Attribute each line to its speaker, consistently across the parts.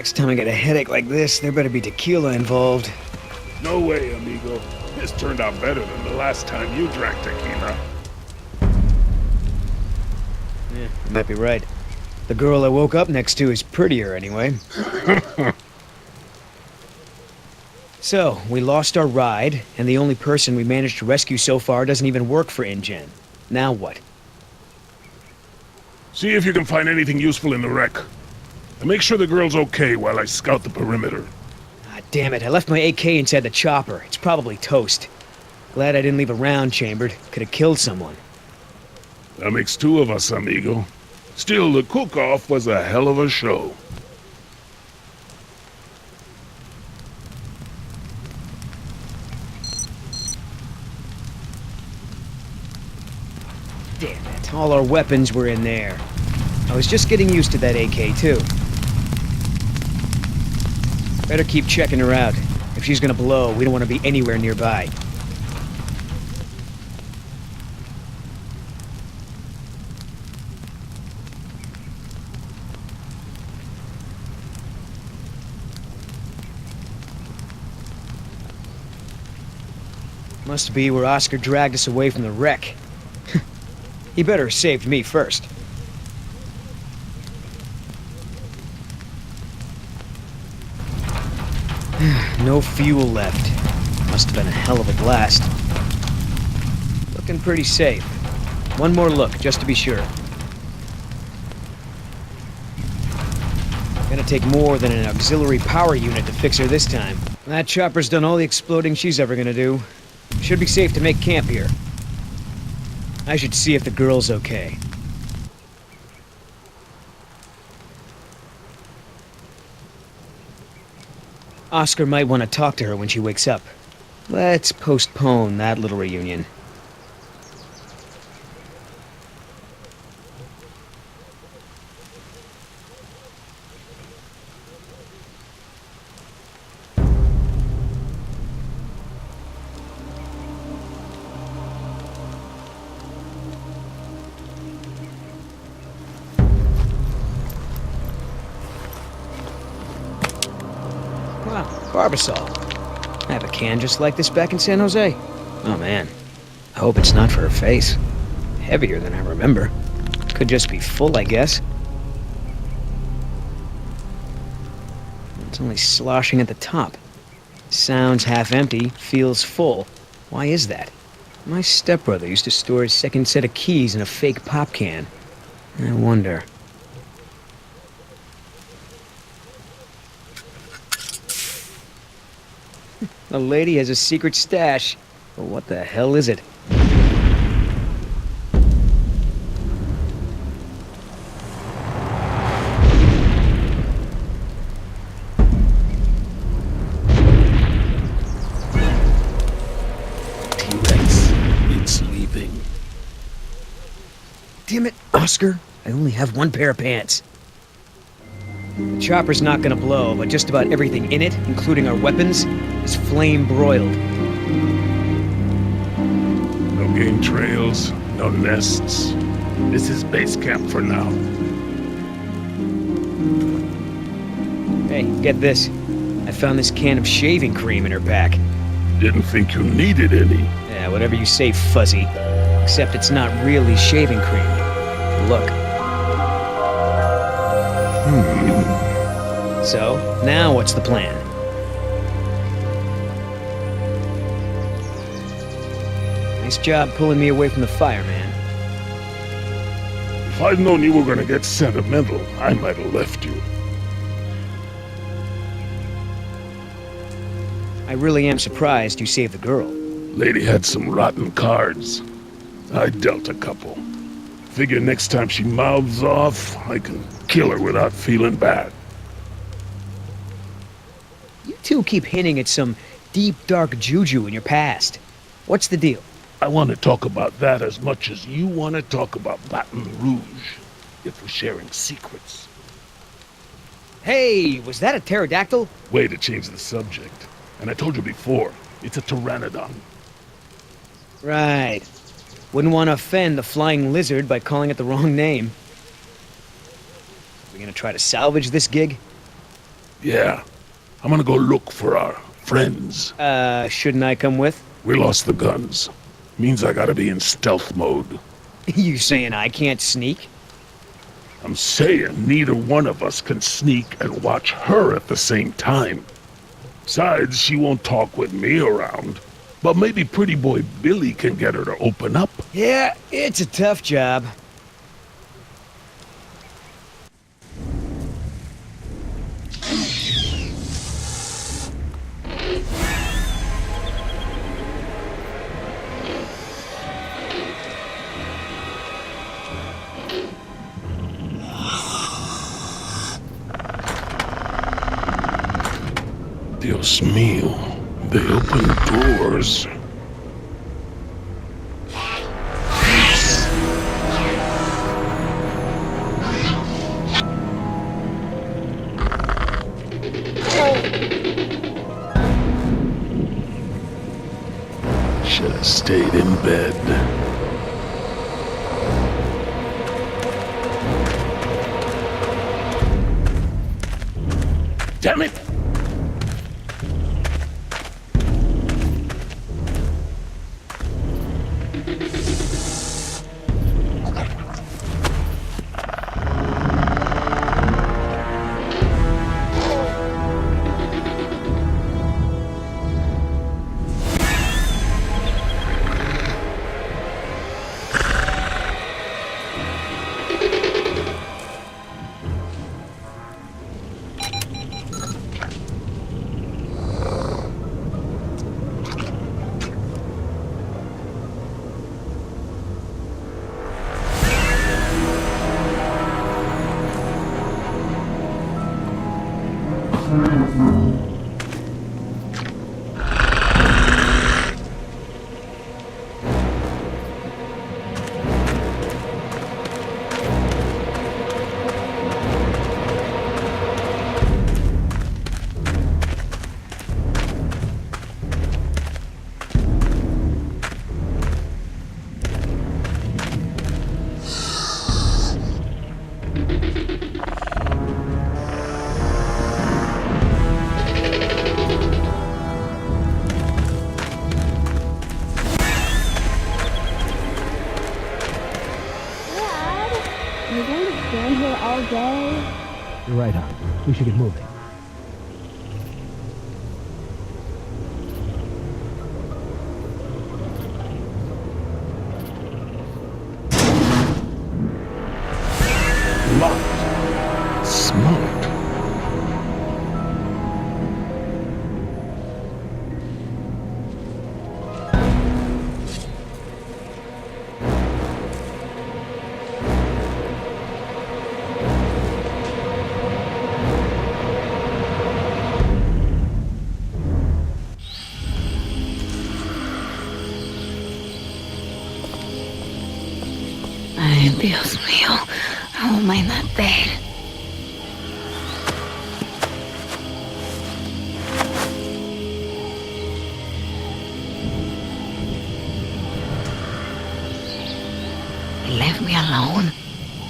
Speaker 1: Next time I get a headache like this, there better be tequila involved.
Speaker 2: No way, amigo. This turned out better than the last time you drank tequila.
Speaker 1: Yeah, you might be right. The girl I woke up next to is prettier anyway. So, we lost our ride, and the only person we managed to rescue so far doesn't even work for InGen. Now what?
Speaker 2: See if you can find anything useful in the wreck. And make sure the girl's okay while I scout the perimeter.
Speaker 1: Ah, damn it, I left my AK inside the chopper. It's probably toast. Glad I didn't leave a round chambered. Could have killed someone.
Speaker 2: That makes two of us, amigo. Still, the cook-off was a hell of a show.
Speaker 1: Damn it, all our weapons were in there. I was just getting used to that AK, too. Better keep checking her out. If she's gonna blow, we don't want to be anywhere nearby. Must be where Oscar dragged us away from the wreck. He better have saved me first. No fuel left. Must have been a hell of a blast. Looking pretty safe. One more look, just to be sure. Gonna take more than an auxiliary power unit to fix her this time. That chopper's done all the exploding she's ever gonna do. Should be safe to make camp here. I should see if the girl's okay. Oscar might want to talk to her when she wakes up. Let's postpone that little reunion. Wow, Barbasol. I have a can just like this back in San Jose. Oh man, I hope it's not for her face. Heavier than I remember. Could just be full, I guess. It's only sloshing at the top. Sounds half empty, feels full. Why is that? My stepbrother used to store his second set of keys in a fake pop can. I wonder. The lady has a secret stash. But what the hell is it?
Speaker 2: T-Rex, it's leaving.
Speaker 1: Damn it, Oscar. I only have one pair of pants. The chopper's not gonna blow, but just about everything in it, including our weapons, is flame broiled.
Speaker 2: No game trails, no nests. This is base camp for now.
Speaker 1: Hey, get this. I found this can of shaving cream in her pack.
Speaker 2: Didn't think you needed any.
Speaker 1: Yeah, whatever you say, Fuzzy. Except it's not really shaving cream. Look. So, now what's the plan? Nice job pulling me away from the fire, man.
Speaker 2: If I'd known you were gonna get sentimental, I might have left you.
Speaker 1: I really am surprised you saved the girl.
Speaker 2: Lady had some rotten cards. I dealt a couple. Figure next time she mouths off, I can kill her without feeling bad.
Speaker 1: You two keep hinting at some deep, dark juju in your past. What's the deal?
Speaker 2: I want to talk about that as much as you want to talk about Baton Rouge, if we're sharing secrets.
Speaker 1: Hey, was that a pterodactyl?
Speaker 2: Way to change the subject. And I told you before, it's a pteranodon.
Speaker 1: Right. Wouldn't want to offend the flying lizard by calling it the wrong name. We gonna try to salvage this gig?
Speaker 2: Yeah, I'm gonna go look for our friends.
Speaker 1: Shouldn't I come with?
Speaker 2: We lost the guns. Means I gotta be in stealth mode.
Speaker 1: You saying I can't sneak?
Speaker 2: I'm saying neither one of us can sneak and watch her at the same time. Besides, she won't talk with me around. But maybe pretty boy Billy can get her to open up.
Speaker 1: Yeah, it's a tough job.
Speaker 2: Dios mío, they open doors. Should have stayed in bed. Damn it!
Speaker 3: We're going to stand here all day.
Speaker 4: You're right, hon. We should get moving.
Speaker 2: Locked. Smart.
Speaker 3: Ay, Dios mío. How am I not dead? Leave me alone.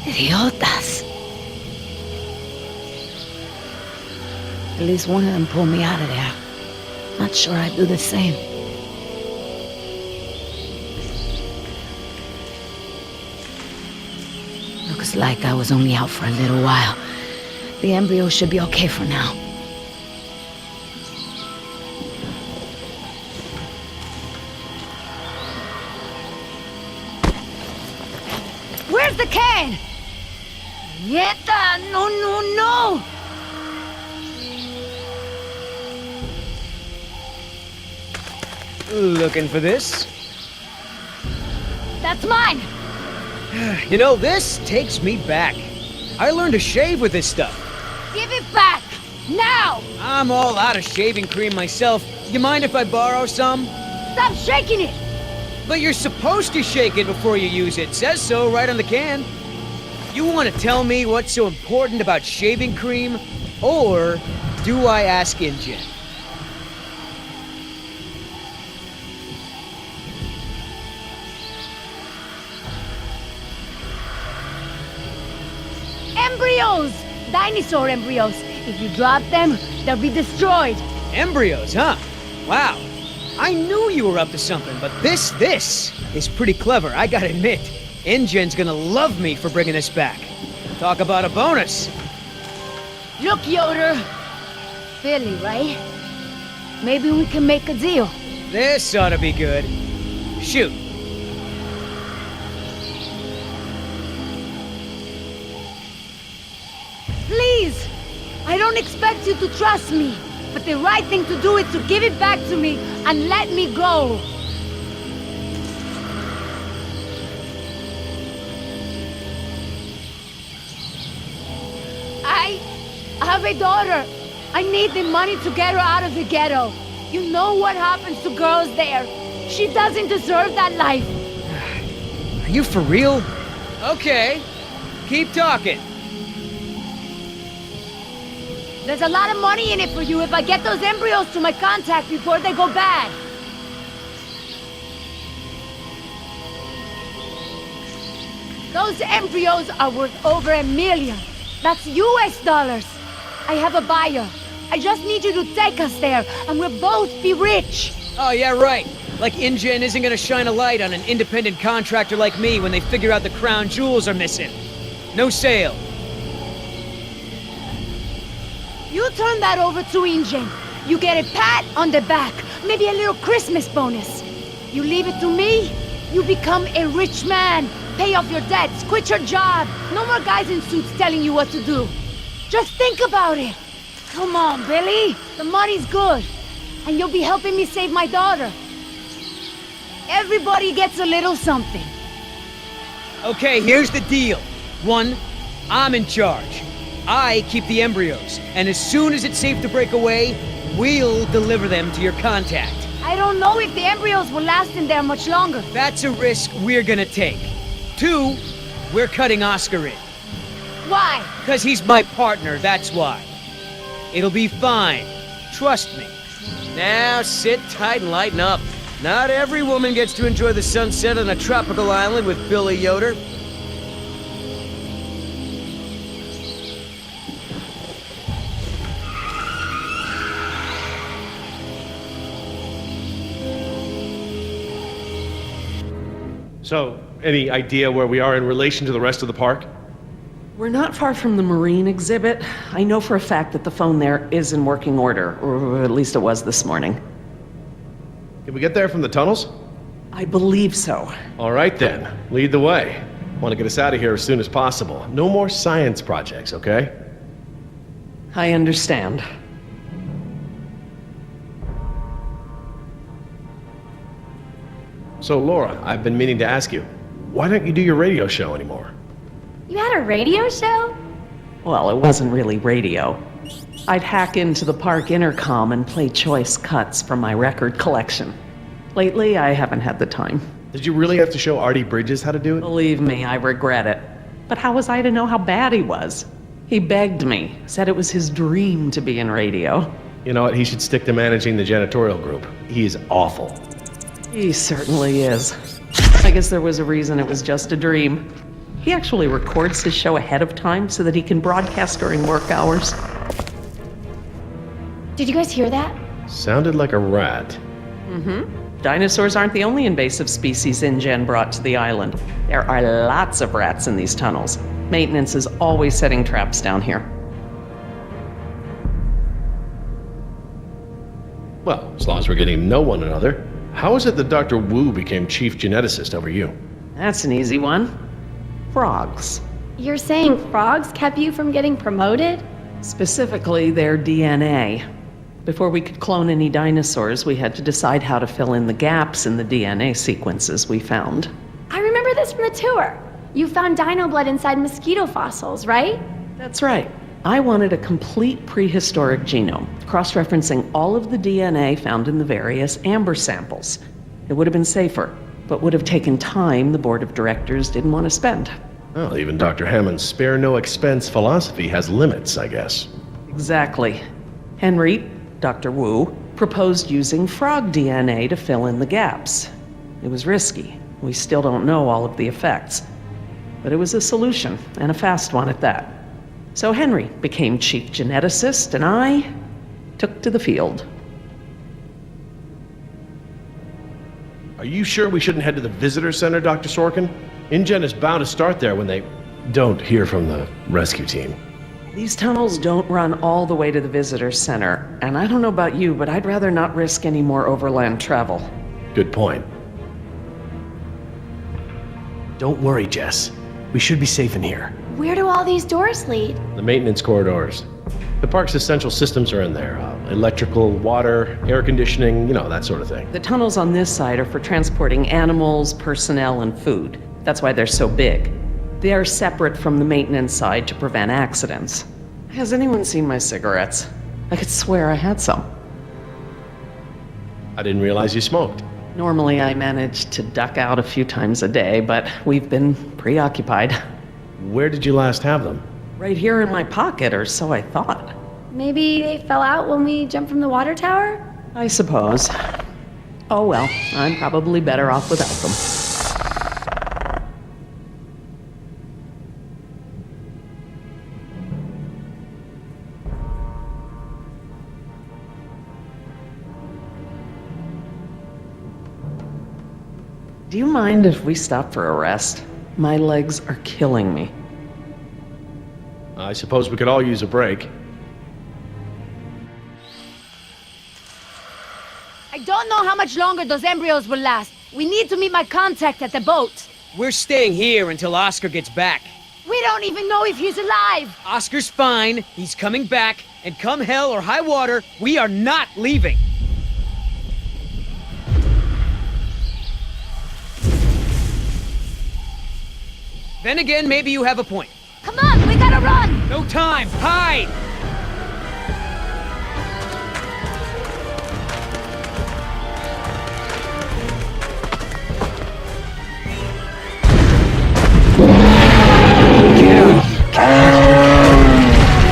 Speaker 3: Idiotas. At least one of them pulled me out of there. Not sure I'd do the same. Looks like I was only out for a little while. The embryo should be okay for now. Where's the can? Nieta! No, no, no!
Speaker 1: Looking for this?
Speaker 3: That's mine!
Speaker 1: You know, this takes me back. I learned to shave with this stuff.
Speaker 3: Give it back! Now!
Speaker 1: I'm all out of shaving cream myself. You mind if I borrow some?
Speaker 3: Stop shaking it!
Speaker 1: But you're supposed to shake it before you use it. Says so right on the can. You want to tell me what's so important about shaving cream? Or do I ask InGen?
Speaker 3: Embryos! Dinosaur embryos. If you drop them, they'll be destroyed.
Speaker 1: Embryos, huh? Wow. I knew you were up to something, but this is pretty clever, I gotta admit. InGen's gonna love me for bringing this back. Talk about a bonus.
Speaker 3: Look, Yoder. Billy, right? Maybe we can make a deal.
Speaker 1: This ought to be good. Shoot.
Speaker 3: Please! I don't expect you to trust me, but the right thing to do is to give it back to me and let me go. I have a daughter. I need the money to get her out of the ghetto. You know what happens to girls there. She doesn't deserve that life.
Speaker 1: Are you for real? Okay. Keep talking.
Speaker 3: There's a lot of money in it for you if I get those embryos to my contact before they go bad. Those embryos are worth over $1 million. That's US dollars. I have a buyer. I just need you to take us there, and we'll both be rich.
Speaker 1: Oh, yeah, right. Like InGen isn't gonna shine a light on an independent contractor like me when they figure out the crown jewels are missing. No sale.
Speaker 3: You turn that over to InGen. You get a pat on the back, maybe a little Christmas bonus. You leave it to me, you become a rich man. Pay off your debts, quit your job. No more guys in suits telling you what to do. Just think about it. Come on, Billy. The money's good. And you'll be helping me save my daughter. Everybody gets a little something.
Speaker 1: Okay, here's the deal. 1, I'm in charge. I keep the embryos, and as soon as it's safe to break away, we'll deliver them to your contact.
Speaker 3: I don't know if the embryos will last in there much longer.
Speaker 1: That's a risk we're gonna take. 2, we're cutting Oscar in.
Speaker 3: Why?
Speaker 1: Because he's my partner, that's why. It'll be fine. Trust me. Now sit tight and lighten up. Not every woman gets to enjoy the sunset on a tropical island with Billy Yoder.
Speaker 5: So, any idea where we are in relation to the rest of the park?
Speaker 6: We're not far from the marine exhibit. I know for a fact that the phone there is in working order, or at least it was this morning.
Speaker 5: Can we get there from the tunnels?
Speaker 6: I believe so.
Speaker 5: All right then, lead the way. Want to get us out of here as soon as possible. No more science projects, okay?
Speaker 6: I understand.
Speaker 5: So Laura, I've been meaning to ask you, why don't you do your radio show anymore?
Speaker 7: You had a radio show?
Speaker 6: Well, it wasn't really radio. I'd hack into the park intercom and play choice cuts from my record collection. Lately, I haven't had the time.
Speaker 5: Did you really have to show Artie Bridges how to do it?
Speaker 6: Believe me, I regret it. But how was I to know how bad he was? He begged me, said it was his dream to be in radio.
Speaker 5: You know what, he should stick to managing the janitorial group. He is awful.
Speaker 6: He certainly is. I guess there was a reason it was just a dream. He actually records his show ahead of time so that he can broadcast during work hours.
Speaker 7: Did you guys hear that?
Speaker 5: Sounded like a rat.
Speaker 6: Mm-hmm. Dinosaurs aren't the only invasive species InGen brought to the island. There are lots of rats in these tunnels. Maintenance is always setting traps down here.
Speaker 5: Well, as long as we're getting to know one another, how is it that Dr. Wu became chief geneticist over you?
Speaker 6: That's an easy one. Frogs.
Speaker 7: You're saying frogs kept you from getting promoted?
Speaker 6: Specifically, their DNA. Before we could clone any dinosaurs, we had to decide how to fill in the gaps in the DNA sequences we found.
Speaker 7: I remember this from the tour. You found dino blood inside mosquito fossils, right?
Speaker 6: That's right. I wanted a complete prehistoric genome, cross-referencing all of the DNA found in the various amber samples. It would have been safer, but would have taken time the board of directors didn't want to spend.
Speaker 5: Well, even Dr. Hammond's spare no expense philosophy has limits, I guess.
Speaker 6: Exactly. Henry, Dr. Wu, proposed using frog DNA to fill in the gaps. It was risky. We still don't know all of the effects. But it was a solution, and a fast one at that. So Henry became chief geneticist, and I took to the field.
Speaker 5: Are you sure we shouldn't head to the visitor center, Dr. Sorkin? InGen is bound to start there when they don't hear from the rescue team.
Speaker 6: These tunnels don't run all the way to the visitor center, and I don't know about you, but I'd rather not risk any more overland travel.
Speaker 5: Good point. Don't worry, Jess. We should be safe in here.
Speaker 7: Where do all these doors lead?
Speaker 5: The maintenance corridors. The park's essential systems are in there. Electrical, water, air conditioning, that sort of thing.
Speaker 6: The tunnels on this side are for transporting animals, personnel, and food. That's why they're so big. They are separate from the maintenance side to prevent accidents. Has anyone seen my cigarettes? I could swear I had some.
Speaker 5: I didn't realize you smoked.
Speaker 6: Normally I manage to duck out a few times a day, but we've been preoccupied.
Speaker 5: Where did you last have them?
Speaker 6: Right here in my pocket, or so I thought.
Speaker 7: Maybe they fell out when we jumped from the water tower?
Speaker 6: I suppose. Oh well, I'm probably better off without them. Do you mind if we stop for a rest? My legs are killing me.
Speaker 5: I suppose we could all use a break.
Speaker 3: I don't know how much longer those embryos will last. We need to meet my contact at the boat.
Speaker 1: We're staying here until Oscar gets back.
Speaker 3: We don't even know if he's alive.
Speaker 1: Oscar's fine, he's coming back, and come hell or high water, we are not leaving. Then again, maybe you have a point.
Speaker 3: Come on, we gotta run!
Speaker 1: No time, hide!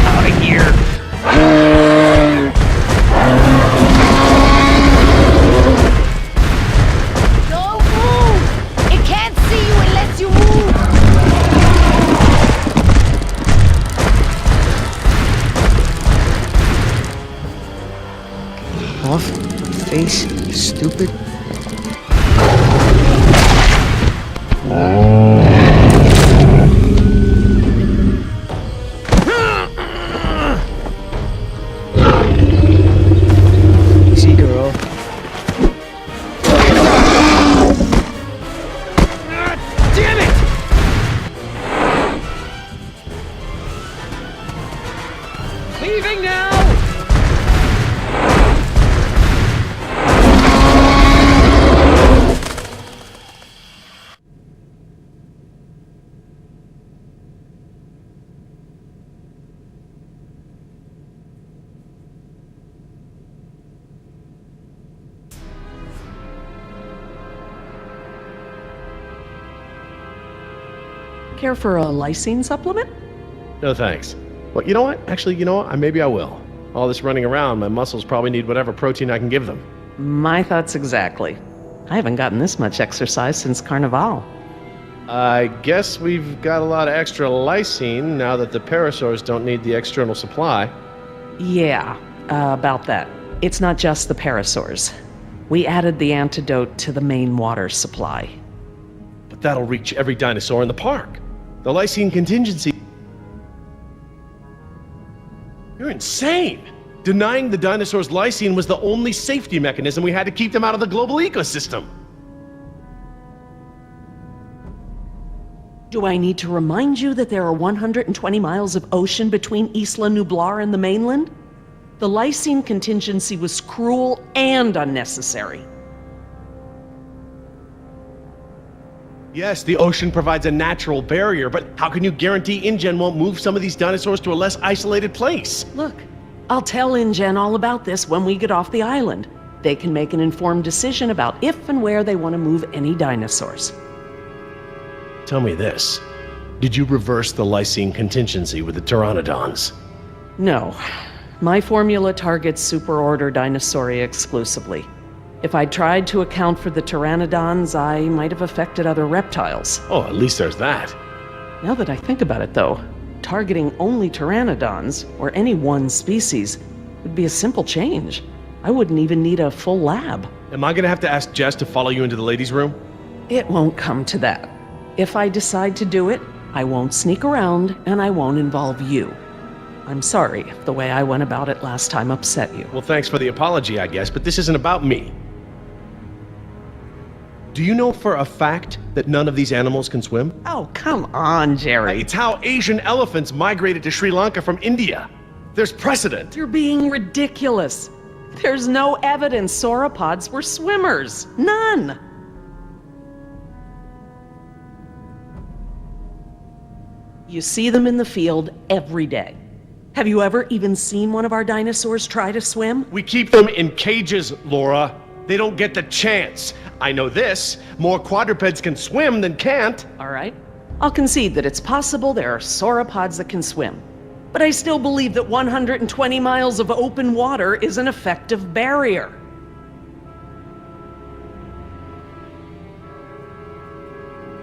Speaker 1: Out of here!
Speaker 3: Don't move! It can't see you unless you move!
Speaker 1: Off, face, stupid. Easy, girl. Damn it! Leaving now!
Speaker 6: Care for a lysine supplement?
Speaker 5: No thanks. Well, you know what? Actually, maybe I will. All this running around, my muscles probably need whatever protein I can give them.
Speaker 6: My thoughts exactly. I haven't gotten this much exercise since Carnival.
Speaker 5: I guess we've got a lot of extra lysine now that the parasaurs don't need the external supply.
Speaker 6: Yeah, about that. It's not just the parasaurs. We added the antidote to the main water supply.
Speaker 5: But that'll reach every dinosaur in the park. The lysine contingency... You're insane! Denying the dinosaurs lysine was the only safety mechanism we had to keep them out of the global ecosystem.
Speaker 6: Do I need to remind you that there are 120 miles of ocean between Isla Nublar and the mainland? The lysine contingency was cruel and unnecessary.
Speaker 5: Yes, the ocean provides a natural barrier, but how can you guarantee InGen won't move some of these dinosaurs to a less isolated place?
Speaker 6: Look, I'll tell InGen all about this when we get off the island. They can make an informed decision about if and where they want to move any dinosaurs.
Speaker 5: Tell me this. Did you reverse the lysine contingency with the pteranodons?
Speaker 6: No. My formula targets superorder Dinosauria exclusively. If I'd tried to account for the pteranodons, I might have affected other reptiles.
Speaker 5: Oh, at least there's that.
Speaker 6: Now that I think about it, though, targeting only pteranodons, or any one species, would be a simple change. I wouldn't even need a full lab.
Speaker 5: Am I gonna have to ask Jess to follow you into the ladies' room?
Speaker 6: It won't come to that. If I decide to do it, I won't sneak around and I won't involve you. I'm sorry if the way I went about it last time upset you.
Speaker 5: Well, thanks for the apology, I guess, but this isn't about me. Do you know for a fact that none of these animals can swim?
Speaker 6: Oh, come on, Jerry.
Speaker 5: It's how Asian elephants migrated to Sri Lanka from India. There's precedent.
Speaker 6: You're being ridiculous. There's no evidence sauropods were swimmers. None. You see them in the field every day. Have you ever even seen one of our dinosaurs try to swim?
Speaker 5: We keep them in cages, Laura. They don't get the chance. I know this. More quadrupeds can swim than can't.
Speaker 6: All right. I'll concede that it's possible there are sauropods that can swim. But I still believe that 120 miles of open water is an effective barrier.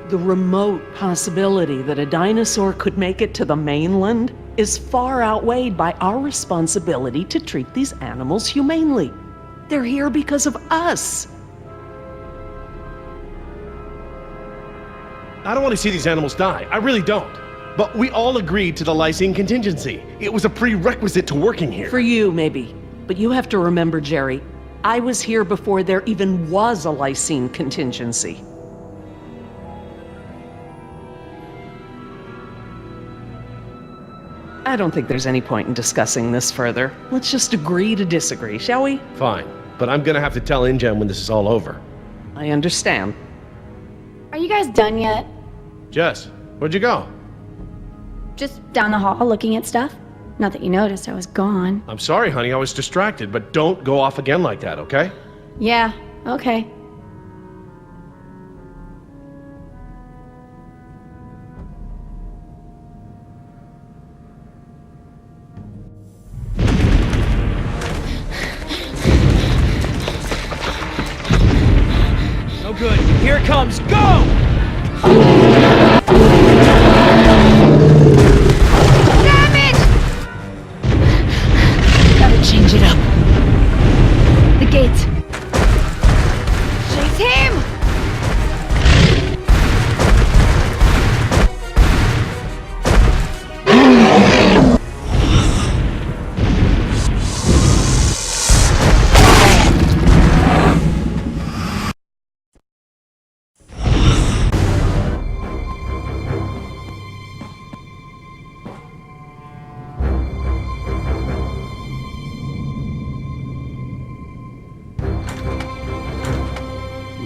Speaker 6: The remote possibility that a dinosaur could make it to the mainland is far outweighed by our responsibility to treat these animals humanely. They're here because of us.
Speaker 5: I don't want to see these animals die. I really don't. But we all agreed to the lysine contingency. It was a prerequisite to working here.
Speaker 6: For you, maybe. But you have to remember, Jerry, I was here before there even was a lysine contingency. I don't think there's any point in discussing this further. Let's just agree to disagree, shall we?
Speaker 5: Fine. But I'm gonna have to tell InGen when this is all over.
Speaker 6: I understand.
Speaker 7: Are you guys done yet?
Speaker 5: Jess, where'd you go?
Speaker 7: Just down the hall looking at stuff? Not that you noticed I was gone.
Speaker 5: I'm sorry, honey, I was distracted, but don't go off again like that, okay?
Speaker 7: Yeah, okay.
Speaker 1: No good. Here it comes. Go!
Speaker 3: Damn it! Gotta change it up. The gate. Chase him!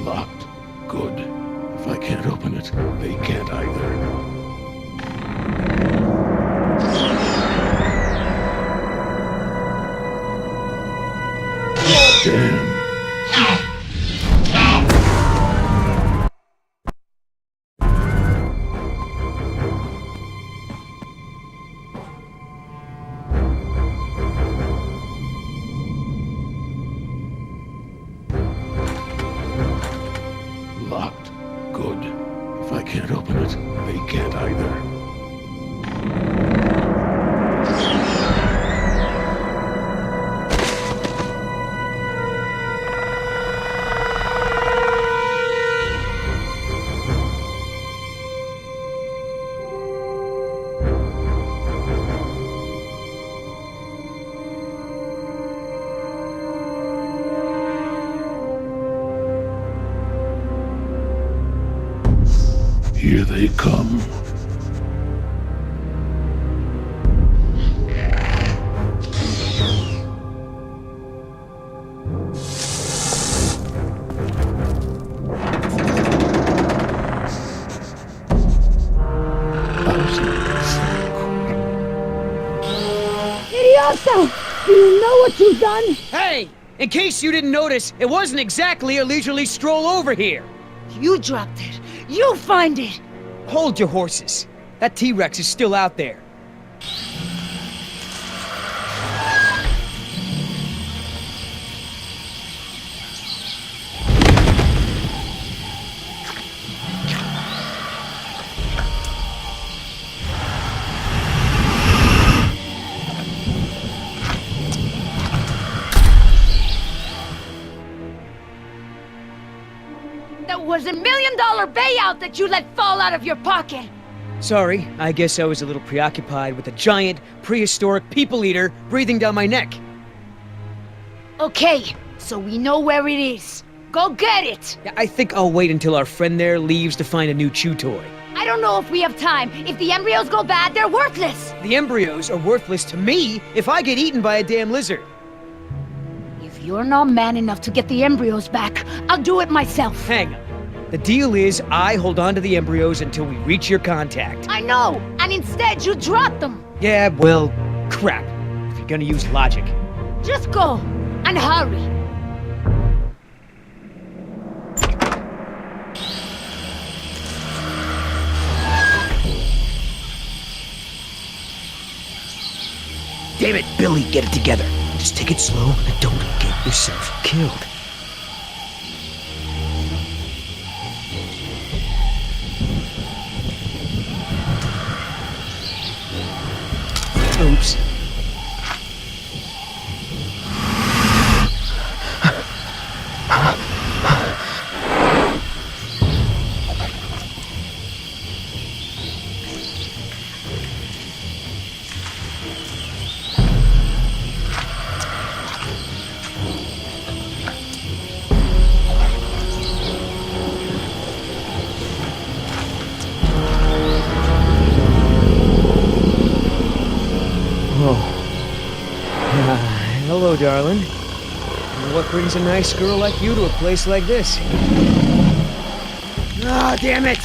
Speaker 2: Locked. Good. If I can't open it, they can't either. Damn. Locked. Good. If I can't open it, they can't either. Here they come.
Speaker 3: Idioso! Do you know what you've done?
Speaker 1: Hey! In case you didn't notice, it wasn't exactly a leisurely stroll over here.
Speaker 3: You dropped it. You find it.
Speaker 1: Hold your horses. That T-Rex is still out there.
Speaker 3: That was $1 million payout that you let fall out of your pocket.
Speaker 1: Sorry, I guess I was a little preoccupied with a giant, prehistoric people eater breathing down my neck.
Speaker 3: Okay, so we know where it is. Go get it!
Speaker 1: Yeah, I think I'll wait until our friend there leaves to find a new chew toy.
Speaker 3: I don't know if we have time. If the embryos go bad, they're worthless.
Speaker 1: The embryos are worthless to me if I get eaten by a damn lizard.
Speaker 3: If you're not man enough to get the embryos back, I'll do it myself.
Speaker 1: Hang on. The deal is I hold on to the embryos until we reach your contact.
Speaker 3: I know, and instead you drop them.
Speaker 1: Yeah, well, crap. If you're gonna use logic.
Speaker 3: Just go, and hurry.
Speaker 1: Damn it, Billy, get it together. Just take it slow and don't get yourself killed. Oops. Hello, darling. What brings a nice girl like you to a place like this? Ah, damn it!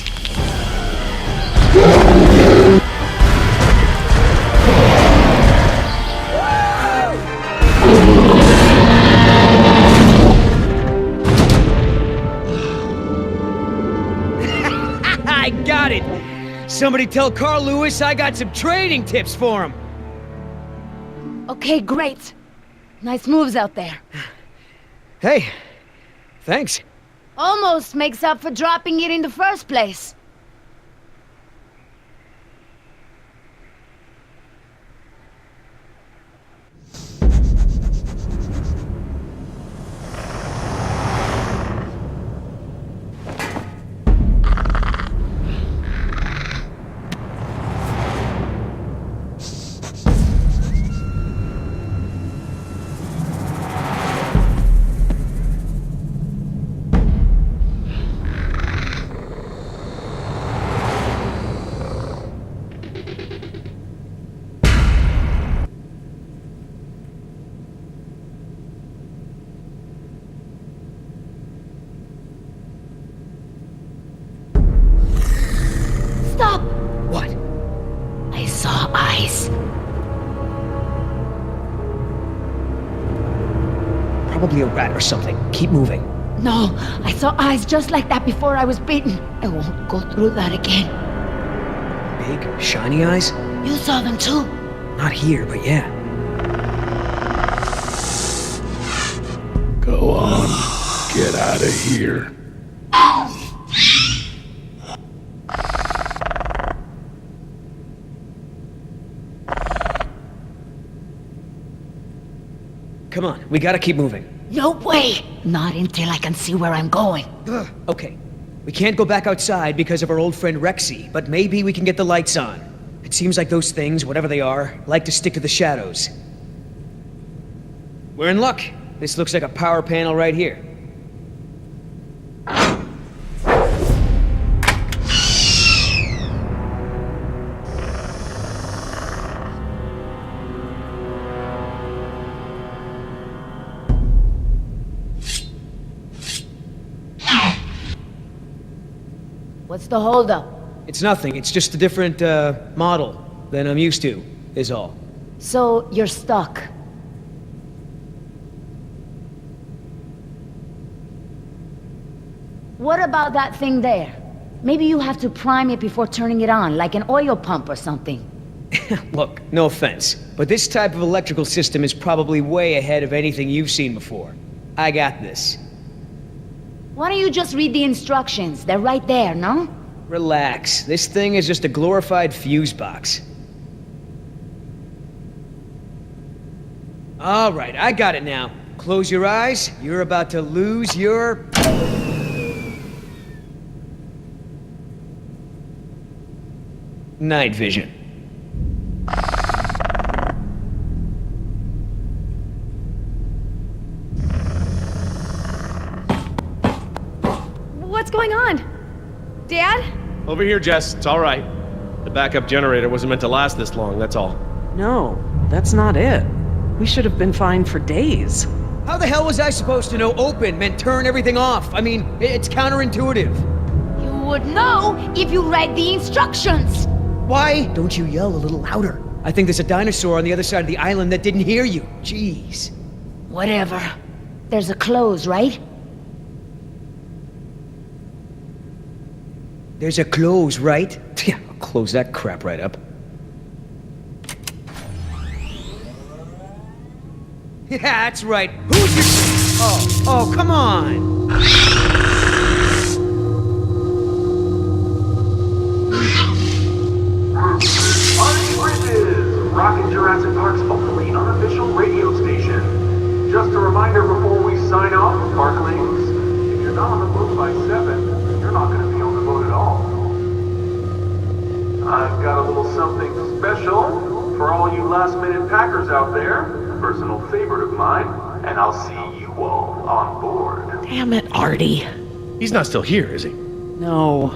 Speaker 1: I got it! Somebody tell Carl Lewis I got some training tips for him!
Speaker 3: Okay, great. Nice moves out there.
Speaker 1: Hey, thanks.
Speaker 3: Almost makes up for dropping it in the first place. Stop!
Speaker 1: What?
Speaker 3: I saw eyes.
Speaker 1: Probably a rat or something. Keep moving.
Speaker 3: No, I saw eyes just like that before I was bitten. I won't go through that again.
Speaker 1: Big, shiny eyes?
Speaker 3: You saw them too?
Speaker 1: Not here, but yeah.
Speaker 2: Go on. Get out of here.
Speaker 1: Come on, we gotta keep moving.
Speaker 3: No way! Not until I can see where I'm going.
Speaker 1: Okay, we can't go back outside because of our old friend Rexy, but maybe we can get the lights on. It seems like those things, whatever they are, like to stick to the shadows. We're in luck. This looks like a power panel right here.
Speaker 3: What's the holdup?
Speaker 1: It's nothing, it's just a different, model than I'm used to, is all.
Speaker 3: So, you're stuck. What about that thing there? Maybe you have to prime it before turning it on, like an oil pump or something.
Speaker 1: Look, no offense, but this type of electrical system is probably way ahead of anything you've seen before. I got this.
Speaker 3: Why don't you just read the instructions? They're right there, no?
Speaker 1: Relax. This thing is just a glorified fuse box. All right, I got it now. Close your eyes. You're about to lose your... Night vision.
Speaker 7: What's going on? Dad?
Speaker 5: Over here, Jess. It's all right. The backup generator wasn't meant to last this long, that's all.
Speaker 6: No, that's not it. We should have been fine for days.
Speaker 1: How the hell was I supposed to know open meant turn everything off? I mean, it's counterintuitive.
Speaker 3: You would know if you read the instructions.
Speaker 1: Why don't you yell a little louder? I think there's a dinosaur on the other side of the island that didn't hear you. Jeez.
Speaker 3: Whatever. There's a close, right?
Speaker 1: There's a close, right? Yeah, I'll close that crap right up. Yeah, that's right. Who's your... Oh, come on!
Speaker 8: Rockin' Jurassic Park's only unofficial radio station. Just a reminder before we sign off, Parklings. If you're not on the boat by 7, you're not going to be on the boat at all. I've got a little something special for all you last-minute packers out there. A personal favorite of mine. And I'll see you all on board.
Speaker 6: Damn it, Artie.
Speaker 5: He's not still here, is he?
Speaker 6: No.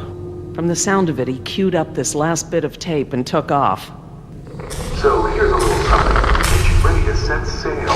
Speaker 6: From the sound of it, he queued up this last bit of tape and took off.
Speaker 8: So here's a little something to get you ready to set sail.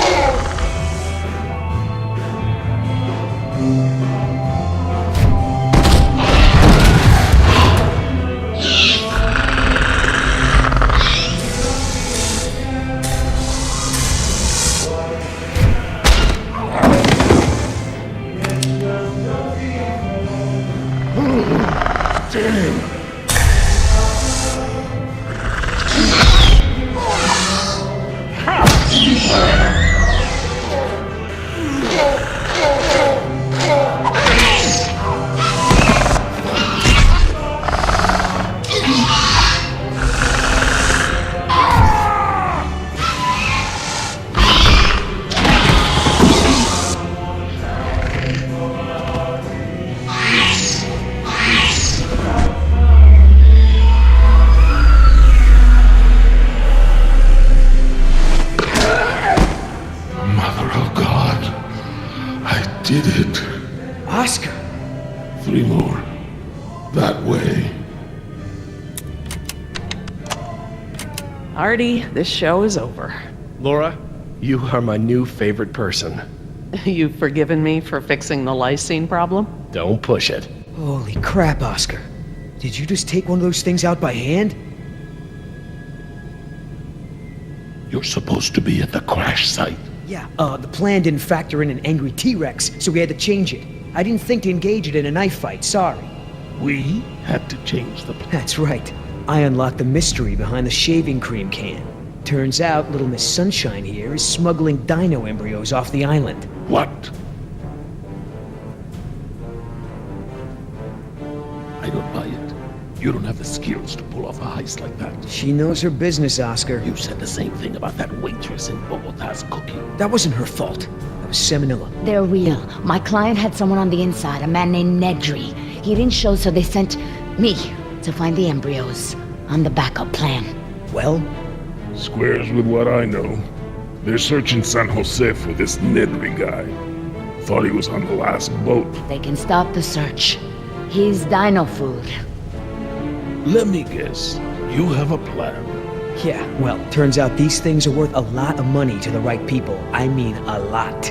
Speaker 2: Did it.
Speaker 1: Oscar!
Speaker 2: 3 more. That way.
Speaker 6: Artie, this show is over.
Speaker 5: Laura, you are my new favorite person.
Speaker 6: You've forgiven me for fixing the lysine problem?
Speaker 5: Don't push it.
Speaker 1: Holy crap, Oscar. Did you just take one of those things out by hand?
Speaker 2: You're supposed to be at the crash site.
Speaker 1: Yeah, the plan didn't factor in an angry T-Rex, so we had to change it. I didn't think to engage it in a knife fight, sorry.
Speaker 2: We had to change the plan.
Speaker 1: That's right. I unlocked the mystery behind the shaving cream can. Turns out Little Miss Sunshine here is smuggling dino embryos off the island.
Speaker 2: What? I don't buy it. You don't have the skills to pull off a heist like that.
Speaker 1: She knows her business, Oscar.
Speaker 2: You said the same thing about that waitress in Bogota's cooking.
Speaker 1: That wasn't her fault. That was Seminilla.
Speaker 3: They're real. My client had someone on the inside, a man named Nedry. He didn't show, so they sent me to find the embryos on the backup plan.
Speaker 1: Well?
Speaker 2: Squares with what I know. They're searching San Jose for this Nedry guy. Thought he was on the last boat.
Speaker 3: They can stop the search. He's dino food.
Speaker 2: Let me guess. You have a plan.
Speaker 1: Yeah, well, turns out these things are worth a lot of money to the right people. I mean, a lot.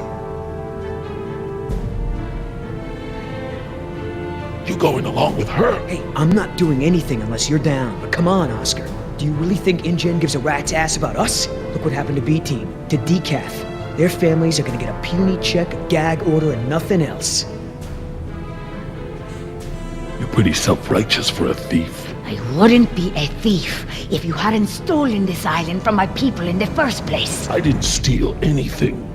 Speaker 2: You going along with her?
Speaker 1: Hey, I'm not doing anything unless you're down. But come on, Oscar. Do you really think InGen gives a rat's ass about us? Look what happened to B-Team, to Decaf. Their families are gonna get a puny check, a gag order, and nothing else.
Speaker 2: You're pretty self-righteous for a thief.
Speaker 3: I wouldn't be a thief if you hadn't stolen this island from my people in the first place.
Speaker 2: I didn't steal anything.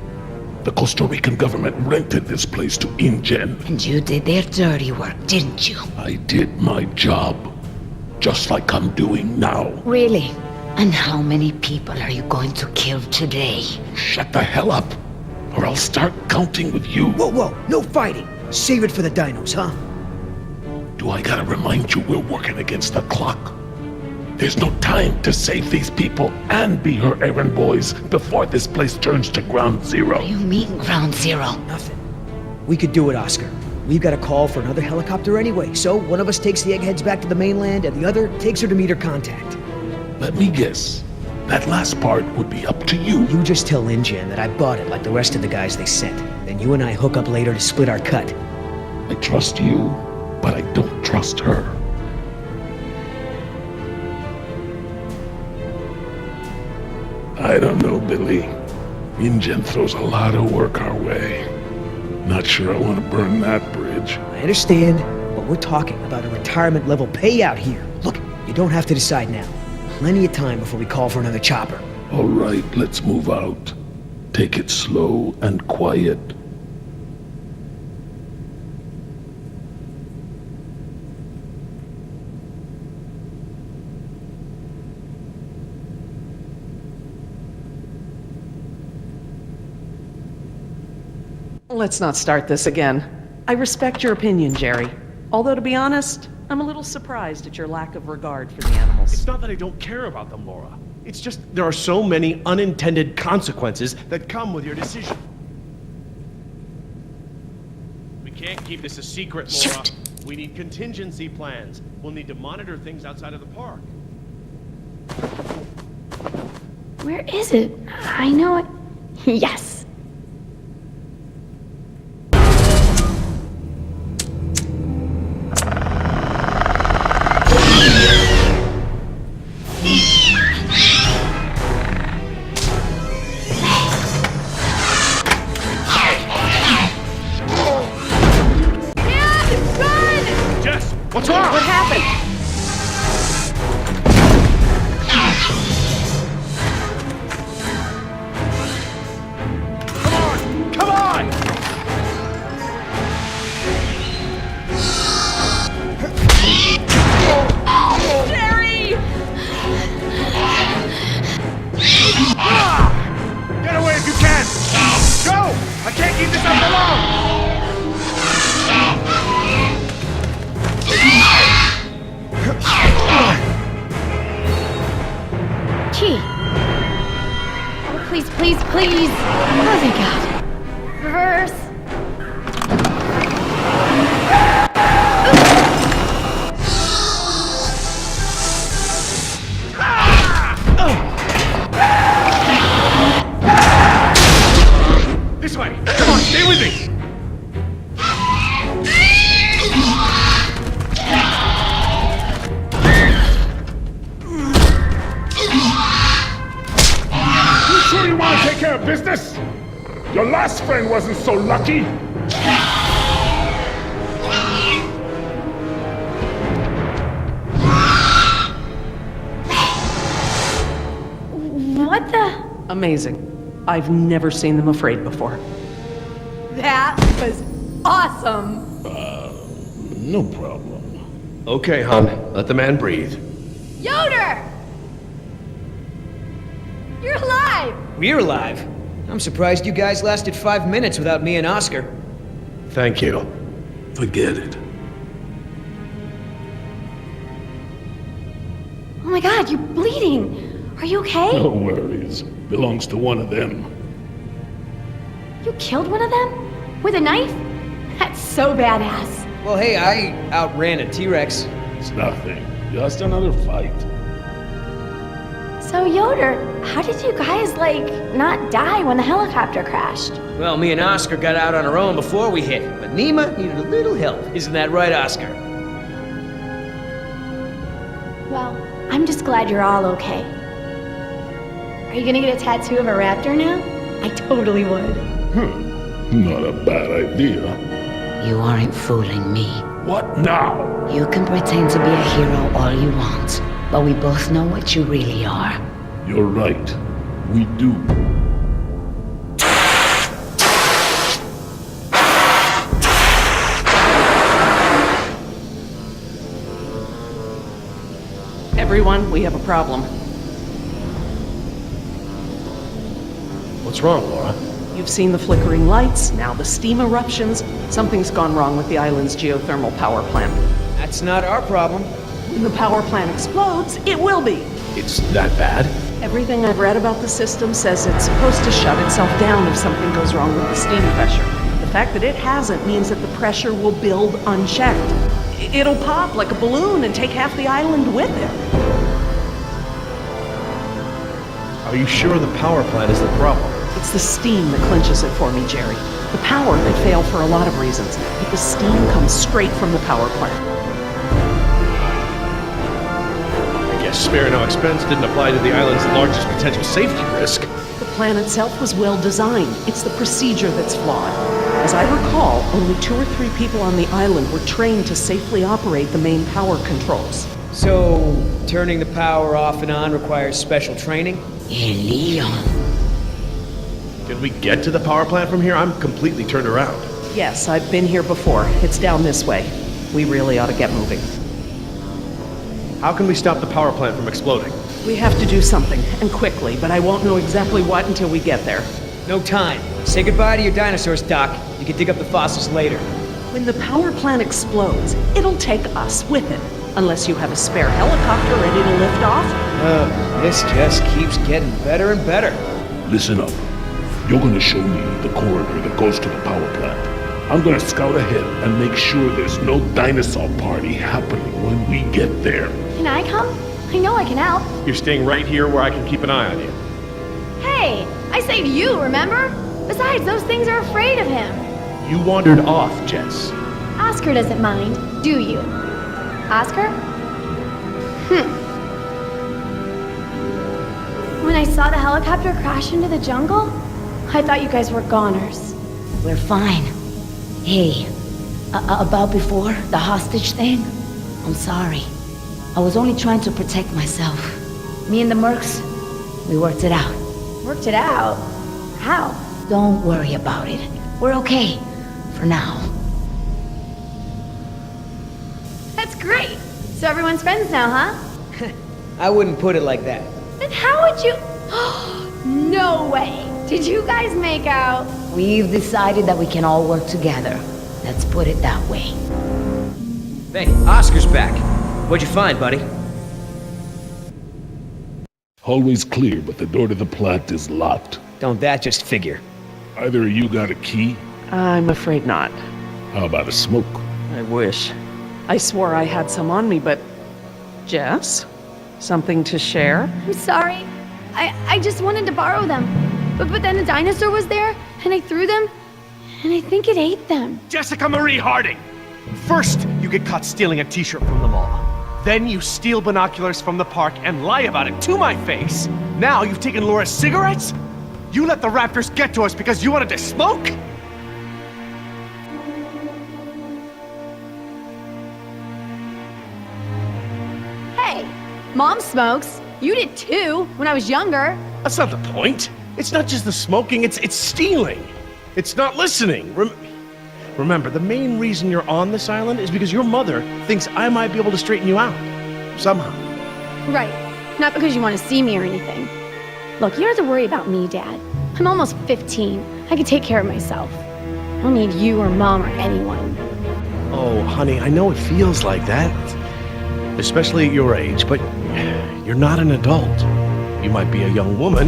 Speaker 2: The Costa Rican government rented this place to InGen.
Speaker 3: And you did their dirty work, didn't you?
Speaker 2: I did my job. Just like I'm doing now.
Speaker 3: Really? And how many people are you going to kill today?
Speaker 2: Shut the hell up, or I'll start counting with you.
Speaker 1: Whoa, no fighting. Save it for the dinos, huh?
Speaker 2: Do I gotta remind you we're working against the clock? There's no time to save these people and be her errand boys before this place turns to ground zero.
Speaker 3: What do you mean, ground zero?
Speaker 1: Nothing. We could do it, Oscar. We've got a call for another helicopter anyway, so one of us takes the eggheads back to the mainland and the other takes her to meet her contact.
Speaker 2: Let me guess. That last part would be up to you.
Speaker 1: You just tell InGen that I bought it like the rest of the guys they sent. Then you and I hook up later to split our cut.
Speaker 2: I trust you, but I don't trust her. I don't know, Billy. InGen throws a lot of work our way. Not sure I want to burn that bridge.
Speaker 1: I understand, but we're talking about a retirement-level payout here. Look, you don't have to decide now. Plenty of time before we call for another chopper.
Speaker 2: All right, let's move out. Take it slow and quiet.
Speaker 6: Let's not start this again. I respect your opinion, Jerry. Although, to be honest, I'm a little surprised at your lack of regard for the animals.
Speaker 5: It's not that I don't care about them, Laura. It's just there are so many unintended consequences that come with your decision. We can't keep this a secret, Laura.
Speaker 3: Shoot.
Speaker 5: We need contingency plans. We'll need to monitor things outside of the park.
Speaker 7: Where is it? I know it. Yes.
Speaker 5: What's wrong?
Speaker 6: What happened?
Speaker 5: Come on!
Speaker 6: Jerry!
Speaker 5: Get away if you can! Go! I can't keep this up alone!
Speaker 7: Gee. Oh, please, please, please. Oh, thank God. Reverse.
Speaker 5: This way! Come on, stay with me!
Speaker 2: Sure you want to take care of business? Your last friend wasn't so lucky.
Speaker 7: What the?
Speaker 6: Amazing. I've never seen them afraid before.
Speaker 3: That was awesome.
Speaker 2: No problem.
Speaker 5: Okay, hon. Let the man breathe.
Speaker 3: Yoder! You're alive!
Speaker 1: We're alive. I'm surprised you guys lasted 5 minutes without me and Oscar.
Speaker 5: Thank you.
Speaker 2: Forget it.
Speaker 7: Oh my God, you're bleeding. Are you okay?
Speaker 2: No worries. Belongs to one of them.
Speaker 7: You killed one of them? With a knife? That's so badass.
Speaker 1: Well, hey, I outran a T-Rex.
Speaker 2: It's nothing. Just another fight.
Speaker 7: So Yoder, how did you guys, not die when the helicopter crashed?
Speaker 1: Well, me and Oscar got out on our own before we hit, but Nima needed a little help. Isn't that right, Oscar?
Speaker 7: Well, I'm just glad you're all okay. Are you gonna get a tattoo of a raptor now? I totally would.
Speaker 2: Not a bad idea.
Speaker 3: You aren't fooling me.
Speaker 2: What now?
Speaker 3: You can pretend to be a hero all you want, but we both know what you really are.
Speaker 2: You're right. We do.
Speaker 6: Everyone, we have a problem.
Speaker 5: What's wrong, Laura?
Speaker 6: You've seen the flickering lights, now the steam eruptions. Something's gone wrong with the island's geothermal power plant.
Speaker 1: That's not our problem.
Speaker 6: When the power plant explodes, it will be.
Speaker 5: It's that bad?
Speaker 6: Everything I've read about the system says it's supposed to shut itself down if something goes wrong with the steam pressure. The fact that it hasn't means that the pressure will build unchecked. It'll pop like a balloon and take half the island with it.
Speaker 5: Are you sure the power plant is the problem?
Speaker 6: It's the steam that clinches it for me, Jerry. The power could fail for a lot of reasons, but the steam comes straight from the power plant.
Speaker 5: I guess spare no expense didn't apply to the island's largest potential safety risk.
Speaker 6: The plan itself was well designed. It's the procedure that's flawed. As I recall, only 2 or 3 people on the island were trained to safely operate the main power controls.
Speaker 1: So, turning the power off and on requires special training?
Speaker 5: Can we get to the power plant from here? I'm completely turned around.
Speaker 6: Yes, I've been here before. It's down this way. We really ought to get moving.
Speaker 5: How can we stop the power plant from exploding?
Speaker 6: We have to do something, and quickly, but I won't know exactly what until we get there.
Speaker 1: No time. Say goodbye to your dinosaurs, Doc. You can dig up the fossils later.
Speaker 6: When the power plant explodes, it'll take us with it. Unless you have a spare helicopter ready to lift off.
Speaker 1: This just keeps getting better and better.
Speaker 2: Listen up. You're gonna show me the corridor that goes to the power plant. I'm gonna scout ahead and make sure there's no dinosaur party happening when we get there.
Speaker 7: Can I come? I know I can help.
Speaker 5: You're staying right here where I can keep an eye on you.
Speaker 7: Hey, I saved you, remember? Besides, those things are afraid of him.
Speaker 5: You wandered off, Jess.
Speaker 7: Oscar doesn't mind, do you? Oscar? When I saw the helicopter crash into the jungle, I thought you guys were goners.
Speaker 9: We're fine. Hey, about before, the hostage thing? I'm sorry. I was only trying to protect myself. Me and the mercs, we worked it out.
Speaker 7: Worked it out? How?
Speaker 9: Don't worry about it. We're okay. For now.
Speaker 7: That's great. So everyone's friends now, huh?
Speaker 1: I wouldn't put it like that.
Speaker 7: Then how would you... No way! Did you guys make out?
Speaker 9: We've decided that we can all work together. Let's put it that way.
Speaker 1: Hey, Oscar's back. What'd you find, buddy?
Speaker 2: Always clear, but the door to the plant is locked.
Speaker 1: Don't that just figure?
Speaker 2: Either of you got a key?
Speaker 6: I'm afraid not.
Speaker 2: How about a smoke?
Speaker 6: I wish. I swore I had some on me, but... Jess? Something to share?
Speaker 7: I'm sorry. I just wanted to borrow them. But then a dinosaur was there, and I threw them, and I think it ate them.
Speaker 10: Jessica Marie Harding! First, you get caught stealing a t-shirt from the mall. Then you steal binoculars from the park and lie about it to my face. Now you've taken Laura's cigarettes? You let the raptors get to us because you wanted to smoke?
Speaker 7: Hey, Mom smokes. You did too, when I was younger.
Speaker 5: That's not the point. It's not just the smoking, it's stealing. It's not listening. Remember, the main reason you're on this island is because your mother thinks I might be able to straighten you out. Somehow.
Speaker 7: Right. Not because you want to see me or anything. Look, you don't have to worry about me, Dad. I'm almost 15. I can take care of myself. I don't need you or Mom or anyone.
Speaker 5: Oh, honey, I know it feels like that. Especially at your age, but you're not an adult. You might be a young woman,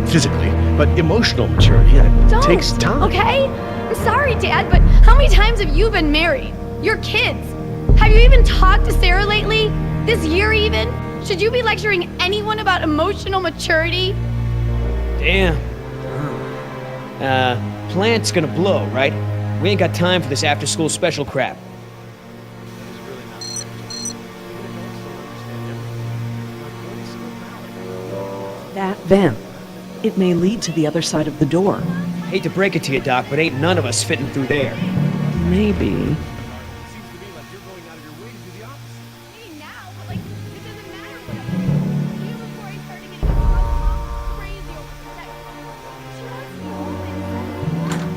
Speaker 5: physically, but emotional maturity, it takes time.
Speaker 7: Okay? I'm sorry, Dad, but how many times have you been married? Your kids. Have you even talked to Sarah lately? This year even? Should you be lecturing anyone about emotional maturity?
Speaker 1: Damn. Plant's gonna blow, right? We ain't got time for this after-school special crap.
Speaker 6: That vent. It may lead to the other side of the door.
Speaker 1: Hate to break it to you, Doc, but ain't none of us fitting through there.
Speaker 6: Maybe.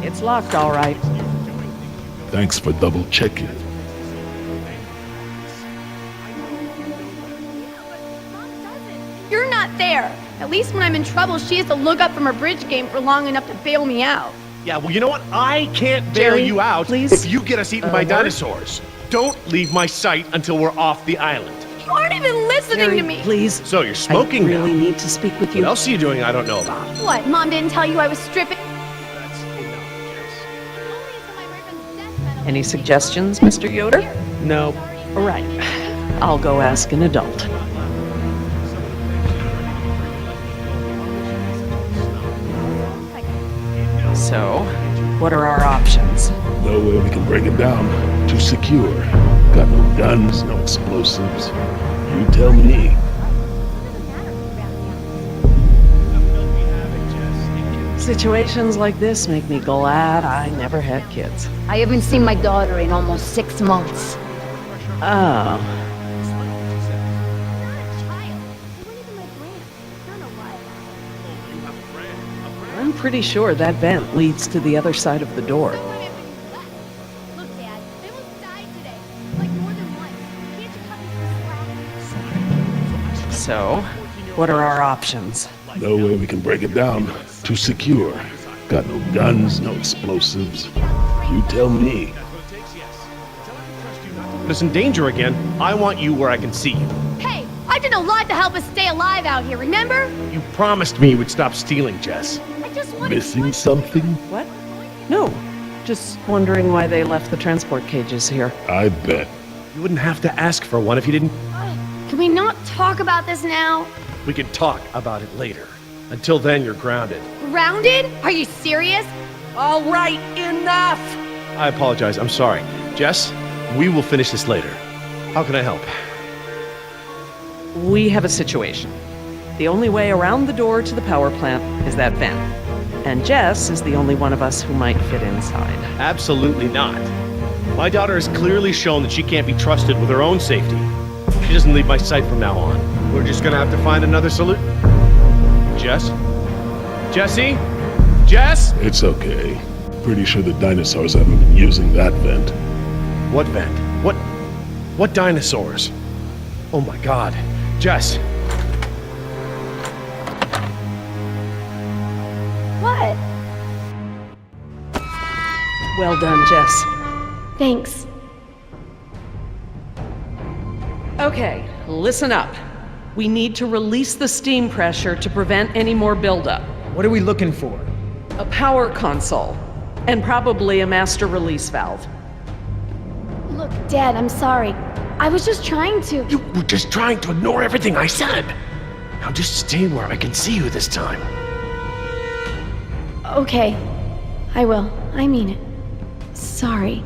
Speaker 6: It's locked, all right.
Speaker 2: Thanks for double checking.
Speaker 7: You're not there. At least when I'm in trouble, she has to look up from her bridge game for long enough to bail me out.
Speaker 5: Yeah, well, you know what? I can't bail
Speaker 6: Jerry,
Speaker 5: you out
Speaker 6: please.
Speaker 5: if you get us eaten by dinosaurs. Don't leave my sight until we're off the island.
Speaker 7: You aren't even listening
Speaker 6: Harry,
Speaker 7: to me.
Speaker 6: please.
Speaker 5: So you're smoking
Speaker 6: I really
Speaker 5: now.
Speaker 6: need to speak with you.
Speaker 5: What else are you doing I don't know about?
Speaker 7: What? Mom didn't tell you I was stripping?
Speaker 5: That's enough, Jess.
Speaker 6: Any suggestions, Mr. Yoder?
Speaker 5: No.
Speaker 6: All right. I'll go ask an adult. So, what are our options?
Speaker 2: No way we can break it down. Too secure. Got no guns, no explosives. You tell me.
Speaker 6: Situations like this make me glad I never had kids.
Speaker 9: I haven't seen my daughter in almost 6 months.
Speaker 6: Oh. I'm pretty sure that vent leads to the other side of the door.
Speaker 7: Look, Dad, they almost died today. Like more than once. Can't you cut me some slack?
Speaker 6: So, what are our options?
Speaker 2: No way we can break it down. Too secure. Got no guns, no explosives. You tell me.
Speaker 5: Put us in danger again. I want you where I can see you.
Speaker 7: Hey, I did a lot to help us stay alive out here, remember?
Speaker 5: You promised me you would stop stealing, Jess.
Speaker 7: I just wanted
Speaker 2: Missing something?
Speaker 6: What? No. Just wondering why they left the transport cages here.
Speaker 2: I bet.
Speaker 5: You wouldn't have to ask for one if you didn't.
Speaker 7: Can we not talk about this now?
Speaker 5: We can talk about it later. Until then, you're grounded.
Speaker 7: Grounded? Are you serious?
Speaker 6: All right, enough!
Speaker 5: I apologize. I'm sorry. Jess, we will finish this later. How can I help?
Speaker 6: We have a situation. The only way around the door to the power plant is that vent. And Jess is the only one of us who might fit inside.
Speaker 5: Absolutely not. My daughter has clearly shown that she can't be trusted with her own safety. She doesn't leave my sight from now on. We're just gonna have to find another solution. Jess? Jesse? Jess?
Speaker 2: It's okay. Pretty sure the dinosaurs haven't been using that vent.
Speaker 5: What vent? What dinosaurs? Oh my god. Jess.
Speaker 7: What?
Speaker 6: Well done, Jess.
Speaker 7: Thanks.
Speaker 6: Okay, listen up. We need to release the steam pressure to prevent any more buildup.
Speaker 1: What are we looking for?
Speaker 6: A power console, and probably a master release valve.
Speaker 7: Look, Dad, I'm sorry. I was just trying to.
Speaker 5: You were just trying to ignore everything I said. Now just stay where I can see you this time.
Speaker 7: Okay. I will. I mean it. Sorry.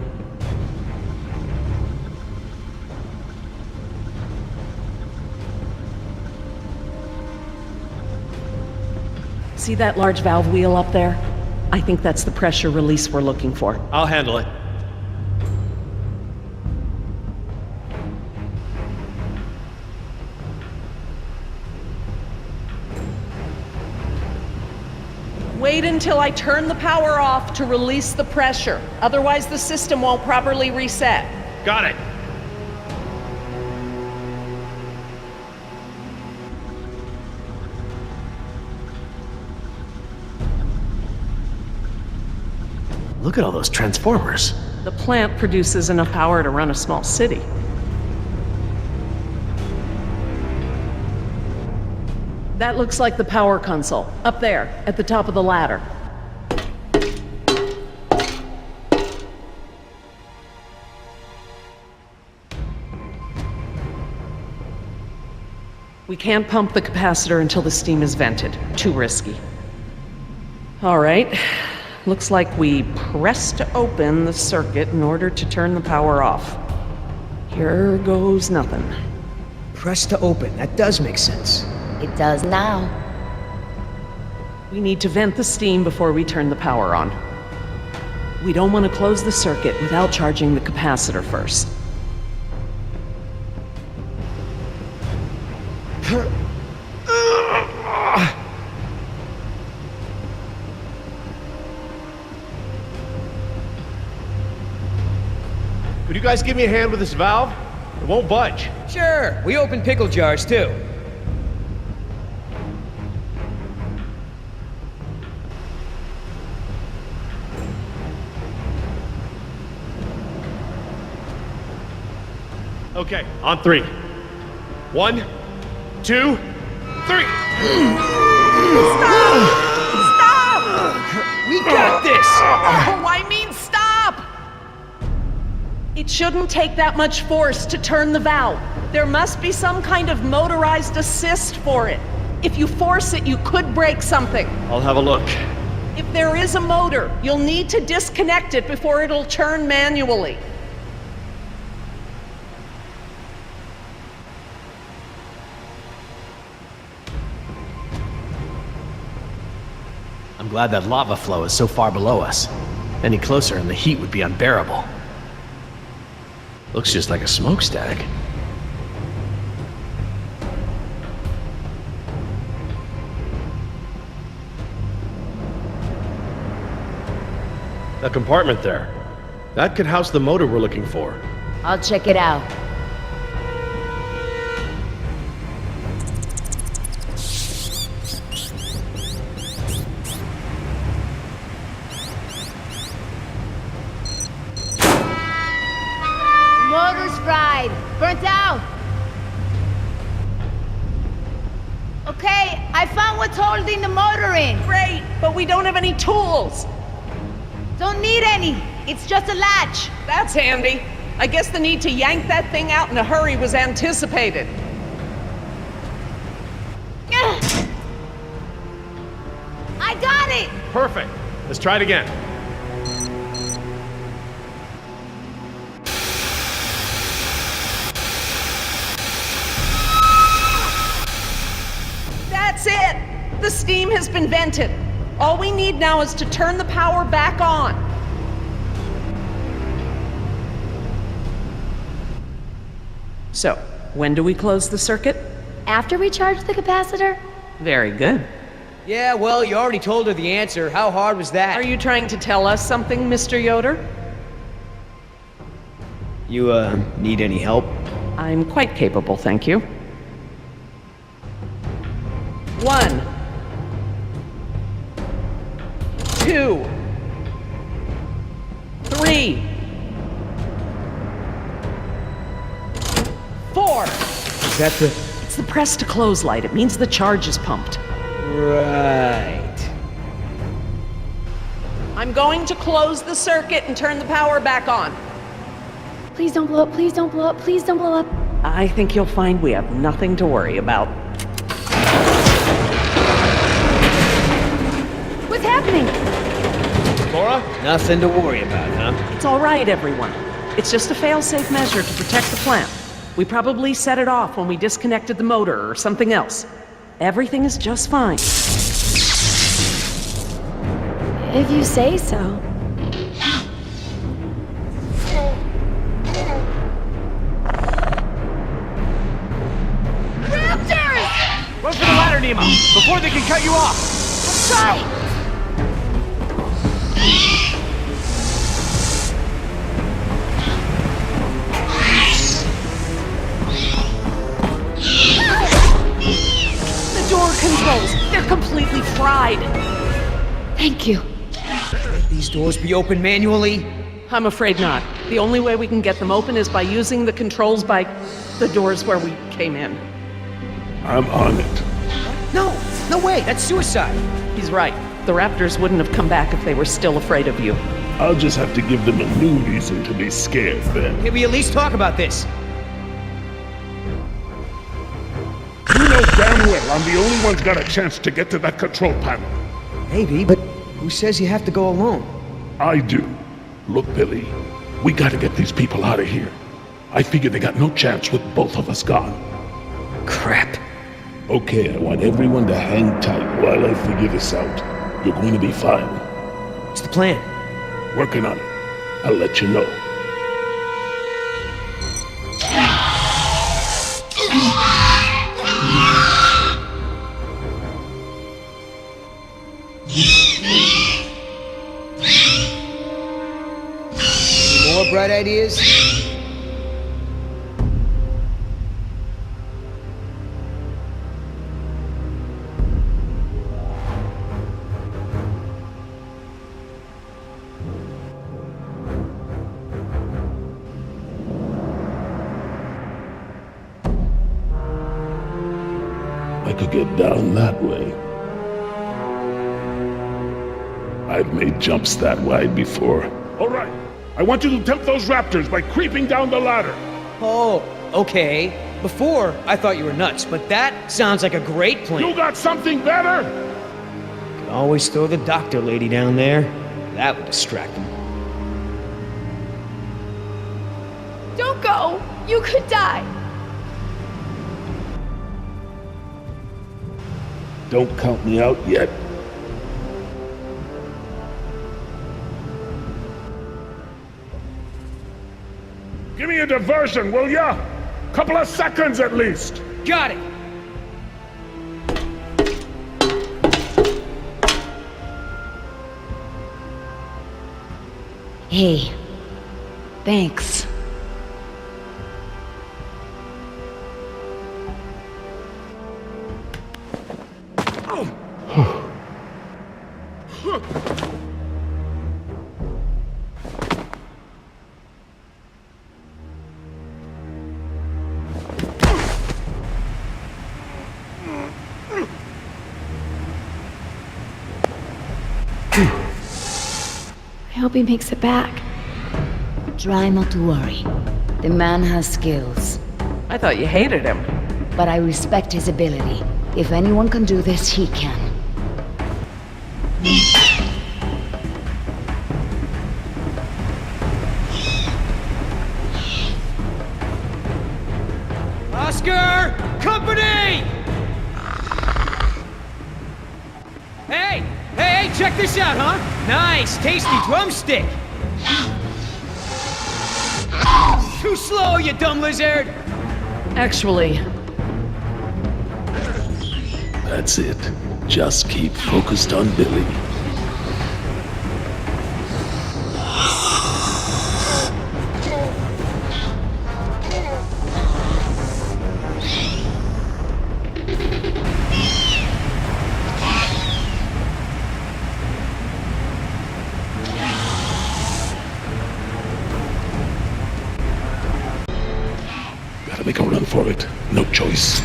Speaker 6: See that large valve wheel up there? I think that's the pressure release we're looking for.
Speaker 5: I'll handle it.
Speaker 6: Wait until I turn the power off to release the pressure. Otherwise, the system won't properly reset.
Speaker 5: Got it. Look at all those transformers.
Speaker 6: The plant produces enough power to run a small city. That looks like the power console, up there, at the top of the ladder. We can't pump the capacitor until the steam is vented. Too risky. All right. Looks like we pressed to open the circuit in order to turn the power off. Here goes nothing.
Speaker 1: Press to open. That does make sense.
Speaker 9: It does now.
Speaker 6: We need to vent the steam before we turn the power on. We don't want to close the circuit without charging the capacitor first.
Speaker 5: Could you guys give me a hand with this valve? It won't budge.
Speaker 1: Sure. We open pickle jars, too.
Speaker 5: Okay, on 3. 1, 2, 3!
Speaker 1: We got this!
Speaker 6: Oh, I mean, stop! It shouldn't take that much force to turn the valve. There must be some kind of motorized assist for it. If you force it, you could break something.
Speaker 5: I'll have a look.
Speaker 6: If there is a motor, you'll need to disconnect it before it'll turn manually.
Speaker 10: I'm glad that lava flow is so far below us. Any closer and the heat would be unbearable. Looks just like a smokestack. That compartment there. That could house the motor we're looking for.
Speaker 9: I'll check it out.
Speaker 3: Motor's fried. Burnt out. Okay, I found what's holding the motor in.
Speaker 6: Great, but we don't have any tools.
Speaker 3: Don't need any. It's just a latch.
Speaker 6: That's handy. I guess the need to yank that thing out in a hurry was anticipated.
Speaker 3: I got it!
Speaker 5: Perfect. Let's try it again.
Speaker 6: That's it! The steam has been vented. All we need now is to turn the power back on. So, when do we close the circuit?
Speaker 7: After we charge the capacitor?
Speaker 6: Very good.
Speaker 1: Yeah, well, you already told her the answer. How hard was that?
Speaker 6: Are you trying to tell us something, Mr. Yoder?
Speaker 1: You, need any help?
Speaker 6: I'm quite capable, thank you. 1, 2, 3, 4.
Speaker 1: Is that the...
Speaker 6: It's the press to close light. It means the charge is pumped.
Speaker 1: Right.
Speaker 6: I'm going to close the circuit and turn the power back on.
Speaker 7: Please don't blow up, please don't blow up, please don't blow up.
Speaker 6: I think you'll find we have nothing to worry about.
Speaker 7: What's happening?
Speaker 5: Laura?
Speaker 1: Nothing to worry about, huh?
Speaker 6: It's all right, everyone. It's just a fail-safe measure to protect the plant. We probably set it off when we disconnected the motor or something else. Everything is just fine.
Speaker 7: If you say so.
Speaker 3: Raptors!
Speaker 10: Run for the ladder, Nemo, before they can cut you off!
Speaker 3: Let's try!
Speaker 6: The door controls, they're completely fried.
Speaker 7: Thank you.
Speaker 1: These doors be open manually?
Speaker 6: I'm afraid not. The only way we can get them open is by using the controls by the doors where we came in.
Speaker 2: I'm on it.
Speaker 1: No, no way, that's suicide.
Speaker 6: He's right. The Raptors wouldn't have come back if they were still afraid of you.
Speaker 2: I'll just have to give them a new reason to be scared then.
Speaker 1: Can we at least talk about this?
Speaker 2: You know damn well I'm the only one's got a chance to get to that control panel.
Speaker 1: Maybe, but who says you have to go alone?
Speaker 2: I do. Look, Billy, we gotta get these people out of here. I figure they got no chance with both of us gone.
Speaker 1: Crap.
Speaker 2: Okay, I want everyone to hang tight while I figure this out. You're going to be fine.
Speaker 1: What's the plan?
Speaker 2: Working on it. I'll let you know.
Speaker 1: Any more bright ideas?
Speaker 2: I could get down that way. I've made jumps that wide before. All right. I want you to tempt those raptors by creeping down the ladder.
Speaker 1: Oh, okay. Before, I thought you were nuts, but that sounds like a great plan.
Speaker 2: You got something better?
Speaker 1: Could always throw the doctor lady down there. That would distract them.
Speaker 7: Don't go! You could die!
Speaker 2: Don't count me out yet. Give me a diversion, will ya? Couple of seconds at least.
Speaker 1: Got it!
Speaker 9: Hey, thanks.
Speaker 7: I hope he makes it back.
Speaker 9: Try not to worry. The man has skills,
Speaker 6: I thought you hated him.
Speaker 9: but I respect his ability. If anyone can do this, he can.
Speaker 1: Oscar! Company! Hey, check this out, huh? Nice, tasty drumstick! Too slow, you dumb lizard!
Speaker 6: Actually,
Speaker 2: That's it. Just keep focused on Billy. Gotta make a run for it. No choice.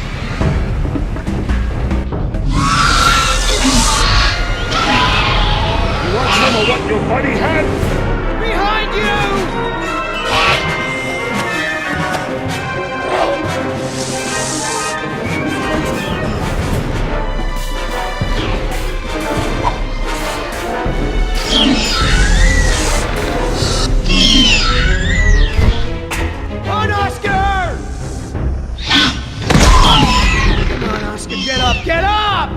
Speaker 2: You want some of what your buddy had?
Speaker 1: Behind you! On, Oscar! Come on, Oscar, get up, get up!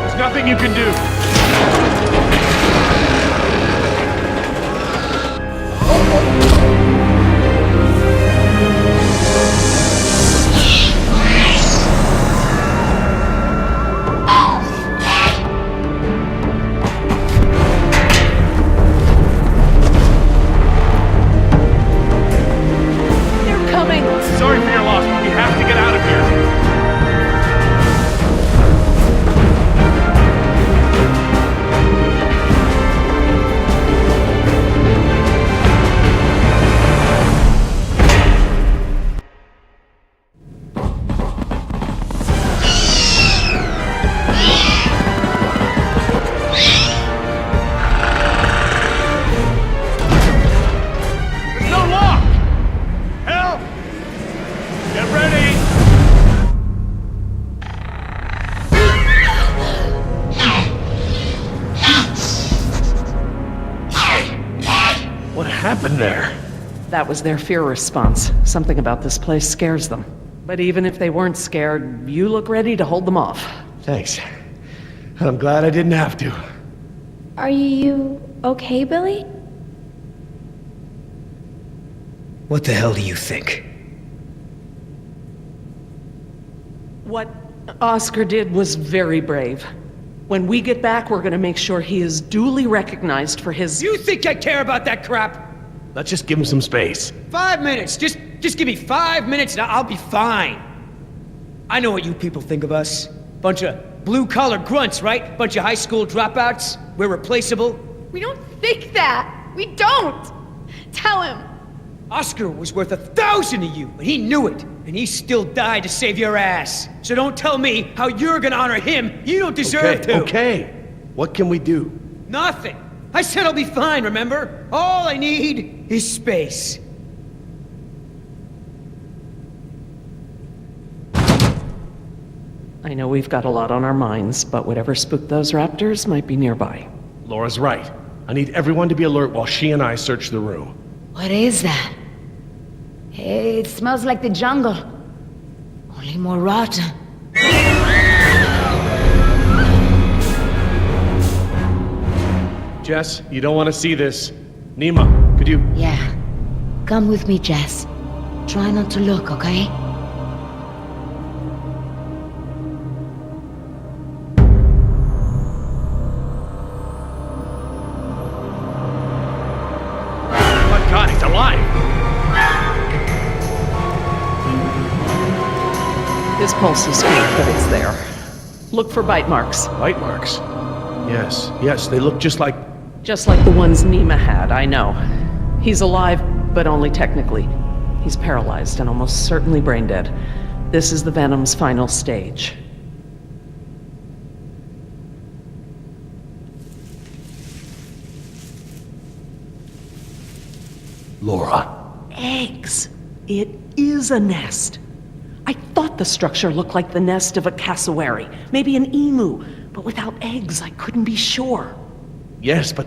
Speaker 10: There's nothing you can do.
Speaker 6: they're coming!
Speaker 10: Sorry for your loss, but we have to get out of here. There's no lock! Help! Get ready! What happened there?
Speaker 6: That was their fear response. Something about this place scares them. But even if they weren't scared, you look ready to hold them off.
Speaker 5: Thanks. I'm glad I didn't have to.
Speaker 7: Are you okay, Billy?
Speaker 1: What the hell do you think?
Speaker 6: What Oscar did was very brave. When we get back, we're gonna make sure he is duly recognized for his...
Speaker 1: You think I care about that crap?
Speaker 5: Let's just give him some space.
Speaker 1: 5 minutes. Just give me 5 minutes and I'll be fine. I know what you people think of us. Bunch of blue-collar grunts, right? Bunch of high school dropouts. We're replaceable.
Speaker 7: We don't think that. We don't. Tell him.
Speaker 1: Oscar was worth 1,000 of you, and he knew it. And he still died to save your ass. So don't tell me how you're gonna honor him. You don't deserve to.
Speaker 5: Okay. What can we do?
Speaker 1: Nothing. I said I'll be fine, remember? All I need is space.
Speaker 6: I know we've got a lot on our minds, but whatever spooked those raptors might be nearby.
Speaker 5: Laura's right. I need everyone to be alert while she and I search the room.
Speaker 9: What is that? It smells like the jungle. Only more rotten.
Speaker 5: Jess, you don't want to see this. Nima, could you...
Speaker 9: Yeah. Come with me, Jess. Try not to look, okay?
Speaker 5: Oh my god, he's alive!
Speaker 6: His pulse is weak, but it's there. Look for bite marks.
Speaker 5: Bite marks? Yes, they look just like...
Speaker 6: Just like the ones Nima had, I know. He's alive, but only technically. He's paralyzed and almost certainly brain dead. This is the Venom's final stage.
Speaker 5: Laura.
Speaker 6: Eggs. It is a nest. I thought the structure looked like the nest of a cassowary, maybe an emu, but without eggs, I couldn't be sure.
Speaker 5: Yes, but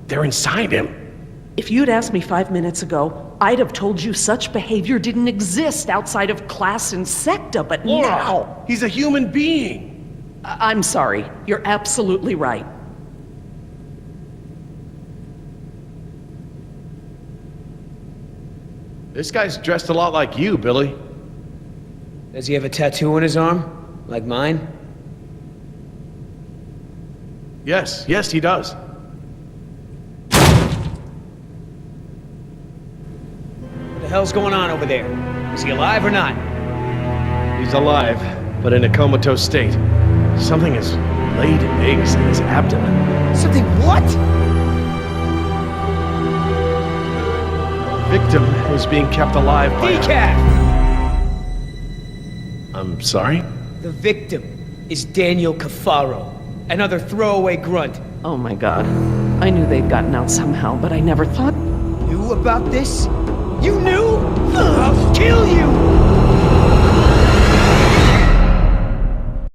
Speaker 5: they're inside him.
Speaker 6: If you'd asked me 5 minutes ago, I'd have told you such behavior didn't exist outside of class Insecta, but
Speaker 5: Laura,
Speaker 6: now...
Speaker 5: he's a human being.
Speaker 6: I'm sorry. You're absolutely right.
Speaker 5: This guy's dressed a lot like you, Billy.
Speaker 1: Does he have a tattoo on his arm? Like mine?
Speaker 5: Yes, he does.
Speaker 1: What the hell's going on over there? Is he alive or not?
Speaker 5: He's alive, but in a comatose state. Something has laid eggs in his abdomen.
Speaker 1: Something what?
Speaker 5: The victim is being kept alive by...
Speaker 1: Decaf!
Speaker 5: I'm sorry?
Speaker 1: The victim is Daniel Cafaro, another throwaway grunt.
Speaker 6: Oh my god. I knew they'd gotten out somehow, but I never thought...
Speaker 1: Knew about this? You knew? I'll kill you!